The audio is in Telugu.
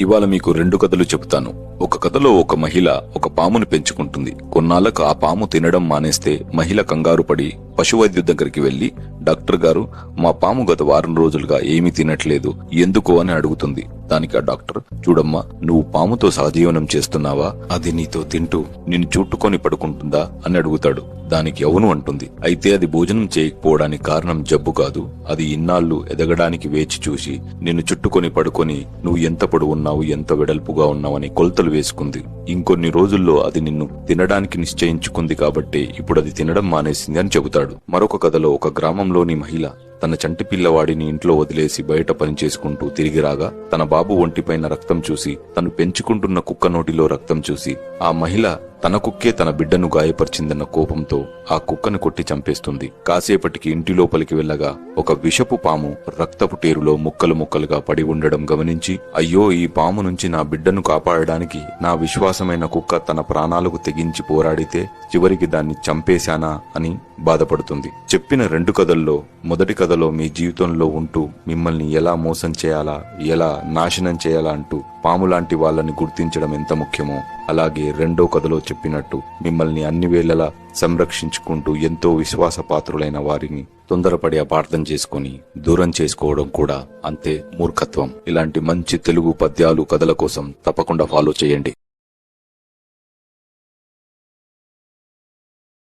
ఇవాళ మీకు రెండు కథలు చెబుతాను. ఒక కథలో ఒక మహిళ ఒక పామును పెంచుకుంటుంది. కొన్నాళ్లకు ఆ పాము తినడం మానేస్తే మహిళ కంగారు పడి పశువైద్యు దగ్గరికి వెళ్లి, డాక్టర్ గారు, మా పాము గత వారం రోజులుగా ఏమీ తినట్లేదు, ఎందుకు అని అడుగుతుంది. దానికి ఆ డాక్టర్, చూడమ్మా, నువ్వు పాముతో సహజీవనం చేస్తున్నావా? అది నీతో తింటూ నిన్ను చుట్టుకొని పడుకుంటుందా అని అడుగుతాడు. దానికి అవును అంటుంది. అయితే అది భోజనం చేయకపోవడానికి కారణం జబ్బు కాదు, అది ఇన్నాళ్లు ఎదగడానికి వేచి చూసి నిన్ను చుట్టుకొని పడుకొని నువ్వు ఎంత పొడవున్నావు, ఎంత వెడల్పుగా ఉన్నావని కొలతలు వేసుకుంది. ఇంకొన్ని రోజుల్లో అది నిన్ను తినడానికి నిశ్చయించుకుంది కాబట్టి ఇప్పుడు అది తినడం మానేసింది అని చెబుతాడు. మరొక కథలో ఒక గ్రామంలోని మహిళ తన చంటి పిల్లవాడిని ఇంట్లో వదిలేసి బయట పనిచేసుకుంటూ తిరిగి రాగా తన బాబు ఒంటిపైన రక్తం చూసి, తను పెంచుకుంటున్న కుక్క నోటిలో రక్తం చూసి ఆ మహిళ తన కుక్కే తన బిడ్డను గాయపరిచిందన్న కోపంతో ఆ కుక్కను కొట్టి చంపేస్తుంది. కాసేపటికి ఇంటి లోపలికి వెళ్లగా ఒక విషపు పాము రక్తపు టేరులో ముక్కలు ముక్కలుగా పడి ఉండడం గమనించి, అయ్యో, ఈ పాము నుంచి నా బిడ్డను కాపాడడానికి నా విశ్వాసమైన కుక్క తన ప్రాణాలకు తెగించి పోరాడితే చివరికి దాన్ని చంపేశానా అని బాధపడుతుంది. చెప్పిన రెండు కథల్లో మొదటి కథలో మీ జీవితంలో ఉంటూ మిమ్మల్ని ఎలా మోసం చేయాలా, ఎలా నాశనం చేయాలా అంటూ పాము లాంటి వాళ్ళని గుర్తించడం ఎంత ముఖ్యమో, అలాగే రెండో కథలో చెప్పినట్టు మిమ్మల్ని అన్ని వేళలా సంరక్షించుకుంటూ ఎంతో విశ్వాసపాత్రులైన వారిని తొందరపడి అపార్థం చేసుకుని దూరం చేసుకోవడం కూడా అంతే మూర్ఖత్వం. ఇలాంటి మంచి తెలుగు పద్యాలు, కథల కోసం తప్పకుండా ఫాలో చేయండి.